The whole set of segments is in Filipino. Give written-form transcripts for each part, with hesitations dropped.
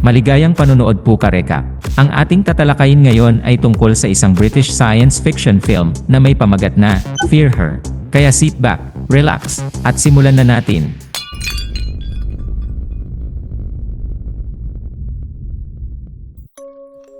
Maligayang panonood po ka-recap. Ang ating tatalakayin ngayon ay tungkol sa isang British science fiction film na may pamagat na Fear Her. Kaya sit back, relax, at simulan na natin.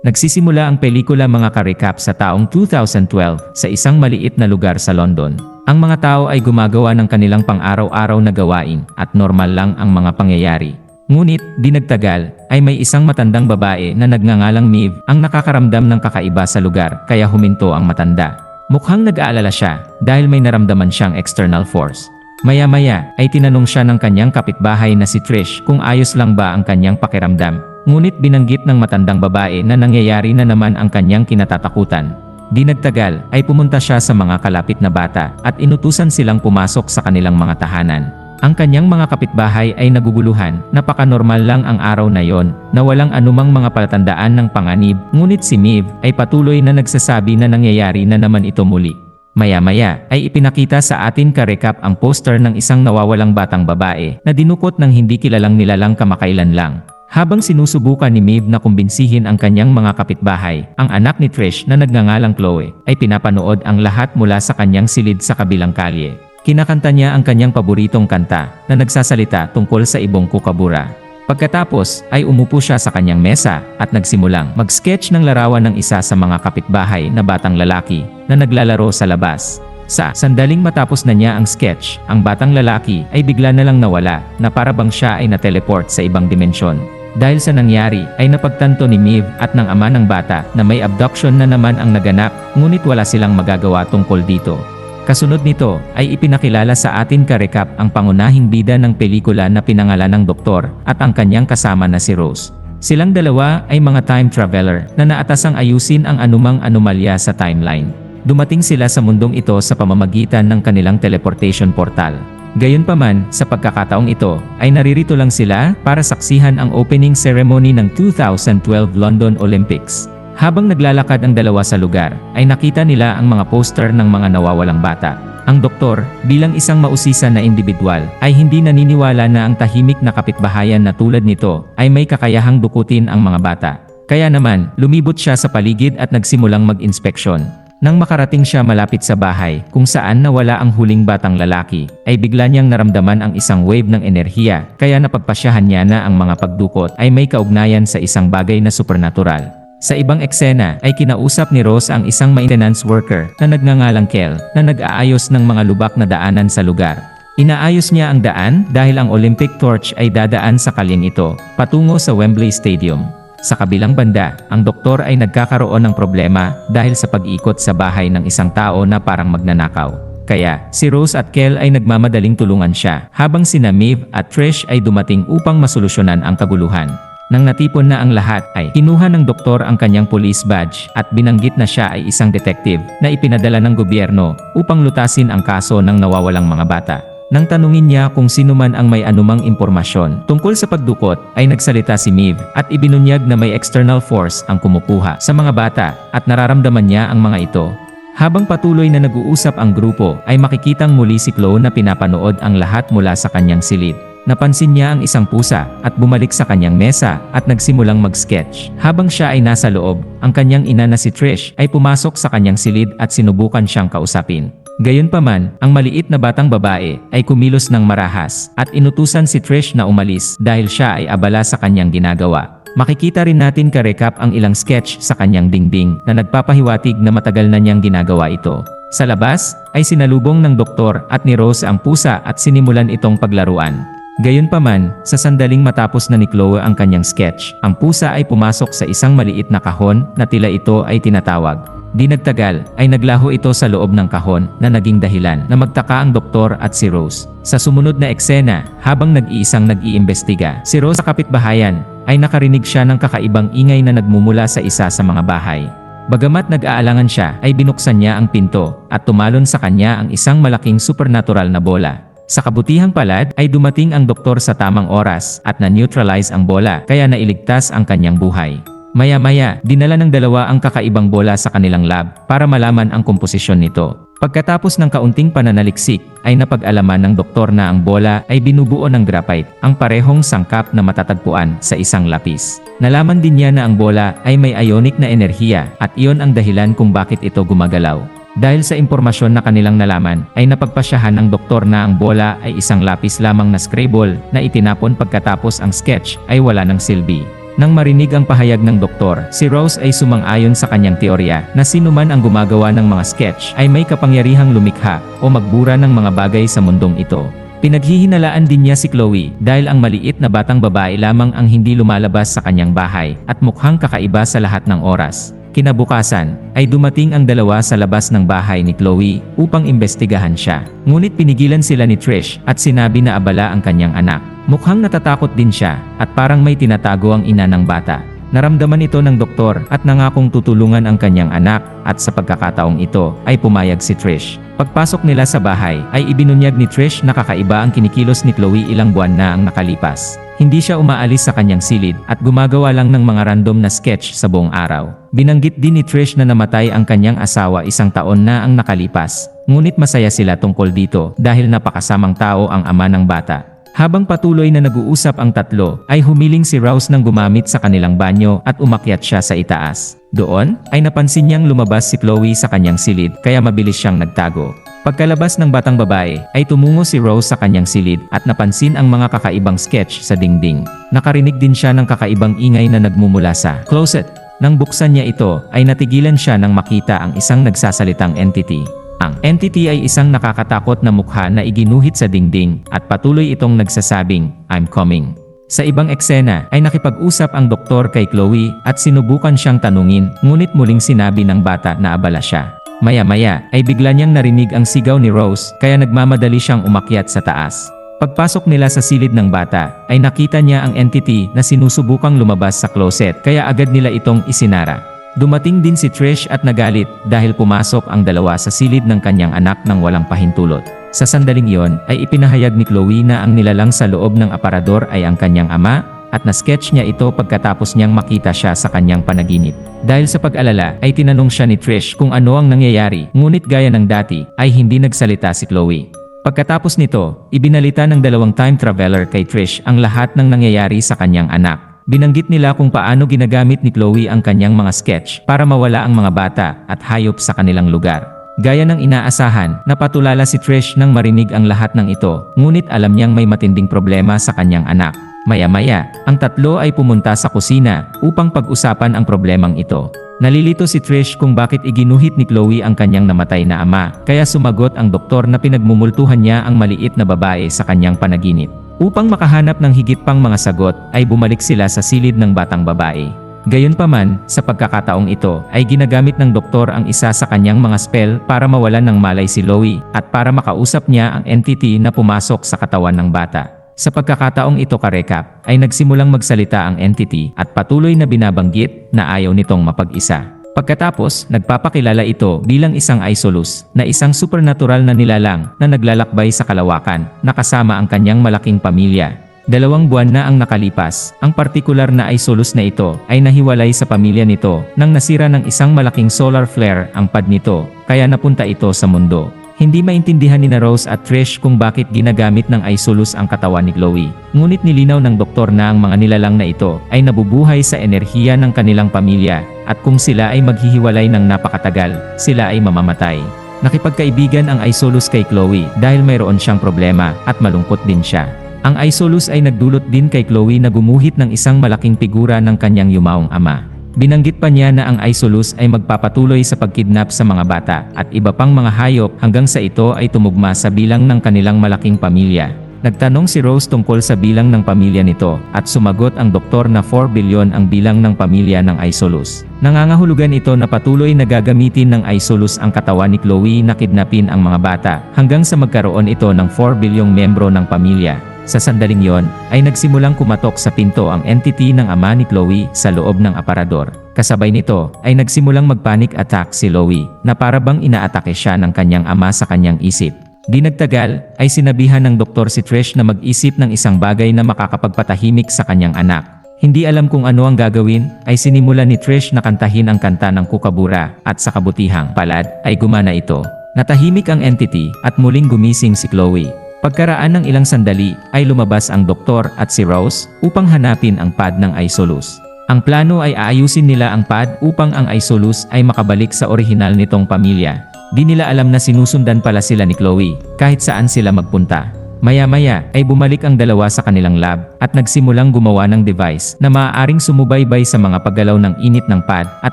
Nagsisimula ang pelikula mga ka-recap sa taong 2012 sa isang maliit na lugar sa London. Ang mga tao ay gumagawa ng kanilang pang-araw-araw na gawain at normal lang ang mga pangyayari. Ngunit, di nagtagal, ay may isang matandang babae na nagngangalang Maeve ang nakakaramdam ng kakaiba sa lugar kaya huminto ang matanda. Mukhang nag-aalala siya dahil may naramdaman siyang external force. Maya-maya ay tinanong siya ng kanyang kapitbahay na si Trish kung ayos lang ba ang kanyang pakiramdam. Ngunit binanggit ng matandang babae na nangyayari na naman ang kanyang kinatatakutan. Di nagtagal ay pumunta siya sa mga kalapit na bata at inutusan silang pumasok sa kanilang mga tahanan. Ang kanyang mga kapitbahay ay naguguluhan, napaka-normal lang ang araw na yon, na walang anumang mga palatandaan ng panganib, ngunit si Maeve ay patuloy na nagsasabi na nangyayari na naman ito muli. Maya-maya ay ipinakita sa atin ka-recap ang poster ng isang nawawalang batang babae na dinukot ng hindi kilalang nilalang kamakailan lang. Habang sinusubukan ni Maeve na kumbinsihin ang kanyang mga kapitbahay, ang anak ni Trish na nagngangalang Chloe ay pinapanood ang lahat mula sa kanyang silid sa kabilang kalye. Kinakanta niya ang kanyang paboritong kanta na nagsasalita tungkol sa ibong kukabura. Pagkatapos ay umupo siya sa kanyang mesa at nagsimulang mag-sketch ng larawan ng isa sa mga kapitbahay na batang lalaki na naglalaro sa labas. Sa sandaling matapos na niya ang sketch, ang batang lalaki ay bigla na lang nawala na para bang siya ay na-teleport sa ibang dimensyon. Dahil sa nangyari ay napagtanto ni Maeve at ng ama ng bata na may abduction na naman ang naganap, ngunit wala silang magagawa tungkol dito. Kasunod nito ay ipinakilala sa atin ka-recap ang pangunahing bida ng pelikula na pinangalan ng Doktor at ang kanyang kasama na si Rose. Silang dalawa ay mga time traveler na naatasang ayusin ang anumang anomalya sa timeline. Dumating sila sa mundong ito sa pamamagitan ng kanilang teleportation portal. Gayunpaman, sa pagkakataong ito, ay naririto lang sila para saksihan ang opening ceremony ng 2012 London Olympics. Habang naglalakad ang dalawa sa lugar, ay nakita nila ang mga poster ng mga nawawalang bata. Ang doktor, bilang isang mausisa na individual, ay hindi naniniwala na ang tahimik na kapitbahayan na tulad nito ay may kakayahang dukutin ang mga bata. Kaya naman, lumibot siya sa paligid at nagsimulang mag-inspeksyon. Nang makarating siya malapit sa bahay kung saan nawala ang huling batang lalaki, ay bigla niyang naramdaman ang isang wave ng enerhiya, kaya napagpasyahan niya na ang mga pagdukot ay may kaugnayan sa isang bagay na supernatural. Sa ibang eksena ay kinausap ni Rose ang isang maintenance worker na nagngangalang Kel na nag-aayos ng mga lubak na daanan sa lugar. Inaayos niya ang daan dahil ang Olympic torch ay dadaan sa kalyeng ito, patungo sa Wembley Stadium. Sa kabilang banda, ang doktor ay nagkakaroon ng problema dahil sa pag-ikot sa bahay ng isang tao na parang magnanakaw. Kaya, si Rose at Kel ay nagmamadaling tulungan siya, habang sina Maeve at Trish ay dumating upang masolusyonan ang kaguluhan. Nang natipon na ang lahat ay kinuha ng doktor ang kanyang police badge at binanggit na siya ay isang detective na ipinadala ng gobyerno upang lutasin ang kaso ng nawawalang mga bata. Nang tanungin niya kung sino man ang may anumang impormasyon tungkol sa pagdukot ay nagsalita si Maeve at ibinunyag na may external force ang kumukuha sa mga bata at nararamdaman niya ang mga ito. Habang patuloy na nag-uusap ang grupo ay makikitang muli si Chloe na pinapanood ang lahat mula sa kanyang silid. Napansin niya ang isang pusa at bumalik sa kanyang mesa at nagsimulang mag-sketch. Habang siya ay nasa loob, ang kanyang ina na si Trish ay pumasok sa kanyang silid at sinubukan siyang kausapin. Gayunpaman, ang maliit na batang babae ay kumilos ng marahas at inutusan si Trish na umalis dahil siya ay abala sa kanyang ginagawa. Makikita rin natin ka-recap ang ilang sketch sa kanyang dingding na nagpapahiwatig na matagal na niyang ginagawa ito. Sa labas, ay sinalubong ng doktor at ni Rose ang pusa at sinimulan itong paglaruan. Gayunpaman, sa sandaling matapos na ni Chloe ang kanyang sketch, ang pusa ay pumasok sa isang maliit na kahon na tila ito ay tinatawag. Di nagtagal, ay naglaho ito sa loob ng kahon na naging dahilan na magtaka ang doktor at si Rose. Sa sumunod na eksena, habang nag-iisang nag-iimbestiga, si Rose sa kapitbahayan, ay nakarinig siya ng kakaibang ingay na nagmumula sa isa sa mga bahay. Bagamat nag-aalangan siya, ay binuksan niya ang pinto at tumalon sa kanya ang isang malaking supernatural na bola. Sa kabutihang palad ay dumating ang doktor sa tamang oras at na-neutralize ang bola kaya nailigtas ang kanyang buhay. Maya-maya, dinala ng dalawa ang kakaibang bola sa kanilang lab para malaman ang komposisyon nito. Pagkatapos ng kaunting pananaliksik, ay napag-alaman ng doktor na ang bola ay binubuo ng graphite, ang parehong sangkap na matatagpuan sa isang lapis. Nalaman din niya na ang bola ay may ionic na enerhiya at iyon ang dahilan kung bakit ito gumagalaw. Dahil sa impormasyon na kanilang nalaman, ay napagpasyahan ng doktor na ang bola ay isang lapis lamang na Scrabble na itinapon pagkatapos ang sketch ay wala ng silbi. Nang marinig ang pahayag ng doktor, si Rose ay sumang-ayon sa kanyang teorya na sinuman ang gumagawa ng mga sketch ay may kapangyarihang lumikha o magbura ng mga bagay sa mundong ito. Pinaghihinalaan din niya si Chloe dahil ang maliit na batang babae lamang ang hindi lumalabas sa kanyang bahay at mukhang kakaiba sa lahat ng oras. Kinabukasan, ay dumating ang dalawa sa labas ng bahay ni Chloe upang imbestigahan siya. Ngunit pinigilan sila ni Trish at sinabi na abala ang kanyang anak. Mukhang natatakot din siya at parang may tinatago ang ina ng bata. Naramdaman ito ng doktor at nangakong tutulungan ang kanyang anak at sa pagkakataong ito ay pumayag si Trish. Pagpasok nila sa bahay ay ibinunyag ni Trish na kakaiba ang kinikilos ni Chloe ilang buwan na ang nakalipas. Hindi siya umaalis sa kanyang silid at gumagawa lang ng mga random na sketch sa buong araw. Binanggit din ni Trish na namatay ang kanyang asawa 1 taon na ang nakalipas. Ngunit masaya sila tungkol dito dahil napakasamang tao ang ama ng bata. Habang patuloy na nag-uusap ang tatlo, ay humiling si Rose nang gumamit sa kanilang banyo at umakyat siya sa itaas. Doon, ay napansin niyang lumabas si Chloe sa kanyang silid kaya mabilis siyang nagtago. Pagkalabas ng batang babae, ay tumungo si Rose sa kanyang silid at napansin ang mga kakaibang sketch sa dingding. Nakarinig din siya ng kakaibang ingay na nagmumula sa closet. Nang buksan niya ito, ay natigilan siya nang makita ang isang nagsasalitang entity. Ang entity ay isang nakakatakot na mukha na iginuhit sa dingding at patuloy itong nagsasabing, "I'm coming." Sa ibang eksena ay nakipag-usap ang doktor kay Chloe at sinubukan siyang tanungin, ngunit muling sinabi ng bata na abala siya. Maya-maya ay bigla niyang narinig ang sigaw ni Rose kaya nagmamadali siyang umakyat sa taas. Pagpasok nila sa silid ng bata ay nakita niya ang entity na sinusubukang lumabas sa closet kaya agad nila itong isinara. Dumating din si Trish at nagalit dahil pumasok ang dalawa sa silid ng kanyang anak nang walang pahintulot. Sa sandaling iyon ay ipinahayag ni Chloe na ang nilalang sa loob ng aparador ay ang kanyang ama at na-sketch niya ito pagkatapos niyang makita siya sa kanyang panaginip. Dahil sa pag-alala ay tinanong siya ni Trish kung ano ang nangyayari, ngunit gaya ng dati ay hindi nagsalita si Chloe. Pagkatapos nito, ibinalita ng dalawang time traveler kay Trish ang lahat ng nangyayari sa kanyang anak. Binanggit nila kung paano ginagamit ni Chloe ang kanyang mga sketch para mawala ang mga bata at hayop sa kanilang lugar. Gaya ng inaasahan, napatulala si Trish nang marinig ang lahat ng ito, ngunit alam niyang may matinding problema sa kanyang anak. Maya-maya, ang tatlo ay pumunta sa kusina upang pag-usapan ang problemang ito. Nalilito si Trish kung bakit iginuhit ni Chloe ang kanyang namatay na ama, kaya sumagot ang doktor na pinagmumultuhan niya ang maliit na babae sa kanyang panaginip. Upang makahanap ng higit pang mga sagot, ay bumalik sila sa silid ng batang babae. Gayunpaman, sa pagkakataong ito, ay ginagamit ng doktor ang isa sa kanyang mga spell para mawalan ng malay si Chloe at para makausap niya ang entity na pumasok sa katawan ng bata. Sa pagkakataong ito karekap, ay nagsimulang magsalita ang entity at patuloy na binabanggit na ayaw nitong mapag-isa. Pagkatapos, nagpapakilala ito bilang isang Isolus, na isang supernatural na nilalang na naglalakbay sa kalawakan, na kasama ang kanyang malaking pamilya. 2 buwan na ang nakalipas, ang partikular na Isolus na ito ay nahiwalay sa pamilya nito nang nasira ng isang malaking solar flare ang pad nito, kaya napunta ito sa mundo. Hindi maintindihan ni Rose at Trish kung bakit ginagamit ng Isolus ang katawan ni Chloe. Ngunit nilinaw ng doktor na ang mga nilalang na ito ay nabubuhay sa enerhiya ng kanilang pamilya at kung sila ay maghihiwalay ng napakatagal, sila ay mamamatay. Nakipagkaibigan ang Isolus kay Chloe dahil mayroon siyang problema at malungkot din siya. Ang Isolus ay nagdulot din kay Chloe na gumuhit ng isang malaking figura ng kanyang yumaong ama. Binanggit pa niya na ang Isolus ay magpapatuloy sa pagkidnap sa mga bata at iba pang mga hayop hanggang sa ito ay tumugma sa bilang ng kanilang malaking pamilya. Nagtanong si Rose tungkol sa bilang ng pamilya nito at sumagot ang doktor na 4 bilyon ang bilang ng pamilya ng Isolus. Nangangahulugan ito na patuloy na gagamitin ng Isolus ang katawan ni Chloe na kidnapin ang mga bata hanggang sa magkaroon ito ng 4 bilyong membro ng pamilya. Sa sandaling yon, ay nagsimulang kumatok sa pinto ang entity ng ama ni Chloe sa loob ng aparador. Kasabay nito, ay nagsimulang magpanic attack si Chloe, na parabang inaatake siya ng kanyang ama sa kanyang isip. Di nagtagal, ay sinabihan ng doktor si Trish na mag-isip ng isang bagay na makakapagpatahimik sa kanyang anak. Hindi alam kung ano ang gagawin, ay sinimula ni Trish na kantahin ang kanta ng kukabura, at sa kabutihang palad, ay gumana ito. Natahimik ang entity at muling gumising si Chloe. Pagkaraan ng ilang sandali ay lumabas ang doktor at si Rose upang hanapin ang pad ng Isolus. Ang plano ay aayusin nila ang pad upang ang Isolus ay makabalik sa orihinal nitong pamilya. Di nila alam na sinusundan pala sila ni Chloe kahit saan sila magpunta. Maya-maya ay bumalik ang dalawa sa kanilang lab at nagsimulang gumawa ng device na maaaring sumubaybay sa mga paggalaw ng init ng pad at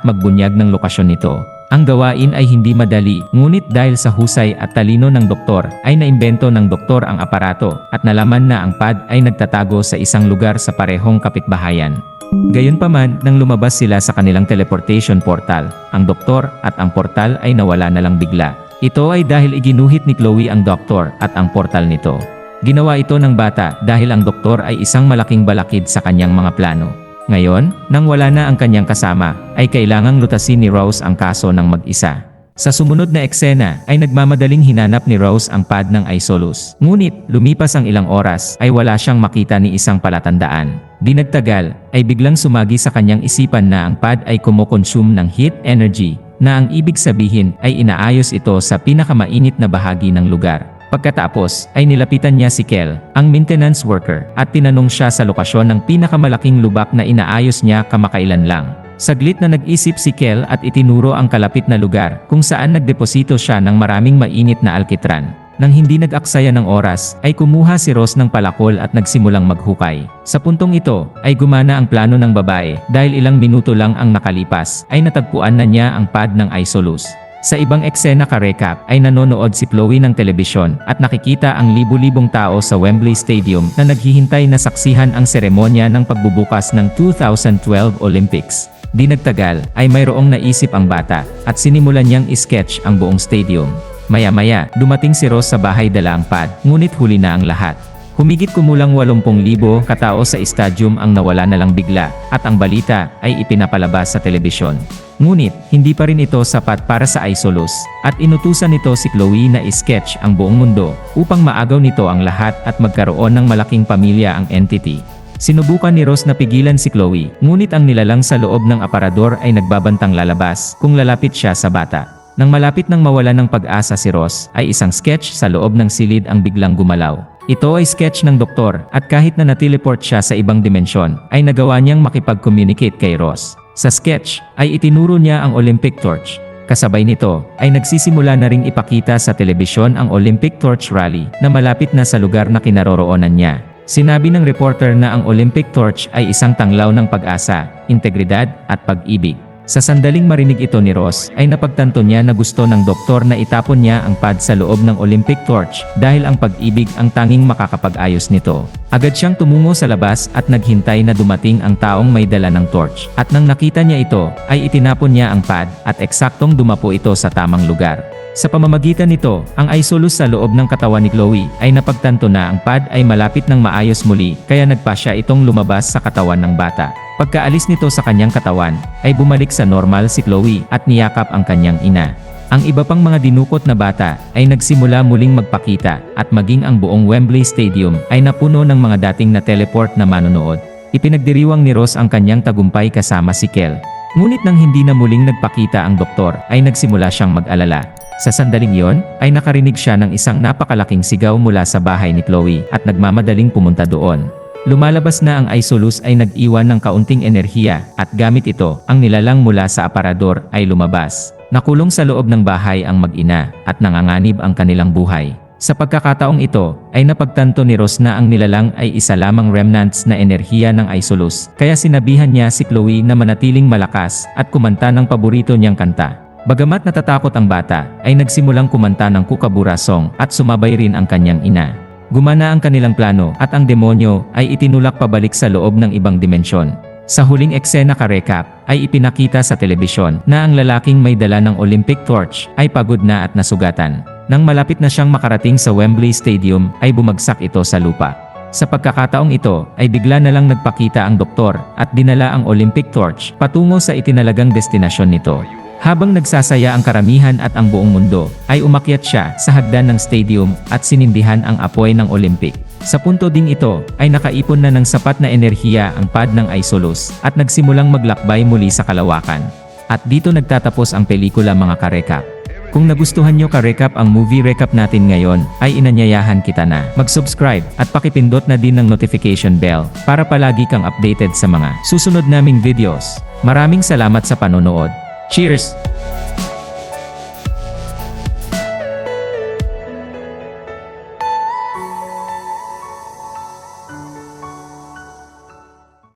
magbunyag ng lokasyon nito. Ang gawain ay hindi madali, ngunit dahil sa husay at talino ng doktor ay naimbento ng doktor ang aparato at nalaman na ang pad ay nagtatago sa isang lugar sa parehong kapitbahayan. Gayunpaman, nang lumabas sila sa kanilang teleportation portal, ang doktor at ang portal ay nawala na lang bigla. Ito ay dahil iginuhit ni Chloe ang doktor at ang portal nito. Ginawa ito ng bata dahil ang doktor ay isang malaking balakid sa kanyang mga plano. Ngayon, nang wala na ang kanyang kasama, ay kailangang lutasin ni Rose ang kaso ng mag-isa. Sa sumunod na eksena, ay nagmamadaling hinanap ni Rose ang pad ng Isolus. Ngunit, lumipas ang ilang oras, ay wala siyang makita ni isang palatandaan. Di nagtagal, ay biglang sumagi sa kanyang isipan na ang pad ay kumokonsume ng heat energy, na ang ibig sabihin ay inaayos ito sa pinakamainit na bahagi ng lugar. Pagkatapos, ay nilapitan niya si Kel, ang maintenance worker, at tinanong siya sa lokasyon ng pinakamalaking lubak na inaayos niya kamakailan lang. Saglit na nag-isip si Kel at itinuro ang kalapit na lugar kung saan nagdeposito siya ng maraming mainit na alkitran. Nang hindi nag-aksaya ng oras, ay kumuha si Rose ng palakol at nagsimulang maghukay. Sa puntong ito, ay gumana ang plano ng babae dahil ilang minuto lang ang nakalipas, ay natagpuan na niya ang pad ng Isolus. Sa ibang eksena ka-recap ay nanonood si Chloe ng telebisyon at nakikita ang libu-libong tao sa Wembley Stadium na naghihintay na saksihan ang seremonya ng pagbubukas ng 2012 Olympics. Di nagtagal ay mayroong naisip ang bata at sinimulan niyang isketch ang buong stadium. Maya-maya, dumating si Rose sa bahay dala ang pad, ngunit huli na ang lahat. Humigit kumulang 80,000 katao sa stadium ang nawala na lang bigla at ang balita ay ipinapalabas sa telebisyon. Ngunit, hindi pa rin ito sapat para sa Isolus at inutusan nito si Chloe na isketch ang buong mundo upang maagaw nito ang lahat at magkaroon ng malaking pamilya ang entity. Sinubukan ni Rose na pigilan si Chloe, ngunit ang nilalang sa loob ng aparador ay nagbabantang lalabas kung lalapit siya sa bata. Nang malapit nang mawala ng pag-asa si Rose, ay isang sketch sa loob ng silid ang biglang gumalaw. Ito ay sketch ng doktor at kahit na natileport siya sa ibang dimensyon, ay nagawa niyang makipag-communicate kay Rose. Sa sketch, ay itinuro niya ang Olympic torch. Kasabay nito, ay nagsisimula na ring ipakita sa telebisyon ang Olympic torch rally na malapit na sa lugar na kinaroroonan niya. Sinabi ng reporter na ang Olympic torch ay isang tanglaw ng pag-asa, integridad, at pag-ibig. Sa sandaling marinig ito ni Ross, ay napagtanto niya na gusto ng doktor na itapon niya ang pad sa loob ng Olympic torch dahil ang pag-ibig ang tanging makakapag-ayos nito. Agad siyang tumungo sa labas at naghintay na dumating ang taong may dala ng torch. At nang nakita niya ito, ay itinapon niya ang pad at eksaktong dumapo ito sa tamang lugar. Sa pamamagitan nito, ang Isolus sa loob ng katawan ni Chloe ay napagtanto na ang pad ay malapit ng maayos muli kaya nagpasya itong lumabas sa katawan ng bata. Pagkaalis nito sa kanyang katawan, ay bumalik sa normal si Chloe at niyakap ang kanyang ina. Ang iba pang mga dinukot na bata ay nagsimula muling magpakita at maging ang buong Wembley Stadium ay napuno ng mga dating na teleport na manonood. Ipinagdiriwang ni Ross ang kanyang tagumpay kasama si Kel. Ngunit nang hindi na muling nagpakita ang doktor ay nagsimula siyang mag-alala. Sa sandaling yon, ay nakarinig siya ng isang napakalaking sigaw mula sa bahay ni Chloe at nagmamadaling pumunta doon. Lumalabas na ang Isolus ay nag-iwan ng kaunting enerhiya at gamit ito, ang nilalang mula sa aparador ay lumabas. Nakulong sa loob ng bahay ang mag-ina at nanganganib ang kanilang buhay. Sa pagkakataong ito, ay napagtanto ni Ross na ang nilalang ay isa lamang remnants na enerhiya ng Isolus, kaya sinabihan niya si Chloe na manatiling malakas at kumanta ng paborito niyang kanta. Bagamat natatakot ang bata, ay nagsimulang kumanta ng Kookaburra song at sumabay rin ang kanyang ina. Gumana ang kanilang plano at ang demonyo ay itinulak pabalik sa loob ng ibang dimensyon. Sa huling eksena ka-recap, ay ipinakita sa telebisyon na ang lalaking may dala ng Olympic torch ay pagod na at nasugatan. Nang malapit na siyang makarating sa Wembley Stadium, ay bumagsak ito sa lupa. Sa pagkakataong ito, ay bigla na lang nagpakita ang doktor at dinala ang Olympic torch patungo sa itinalagang destinasyon nito. Habang nagsasaya ang karamihan at ang buong mundo, ay umakyat siya sa hagdan ng stadium at sinindihan ang apoy ng Olympic. Sa punto ding ito, ay nakaipon na ng sapat na enerhiya ang pad ng Isolus at nagsimulang maglakbay muli sa kalawakan. At dito nagtatapos ang pelikula mga ka-recap. Kung nagustuhan nyo ka-recap ang movie recap natin ngayon, ay inanyayahan kita na mag-subscribe at pakipindot na din ng notification bell para palagi kang updated sa mga susunod naming videos. Maraming salamat sa panonood. Cheers!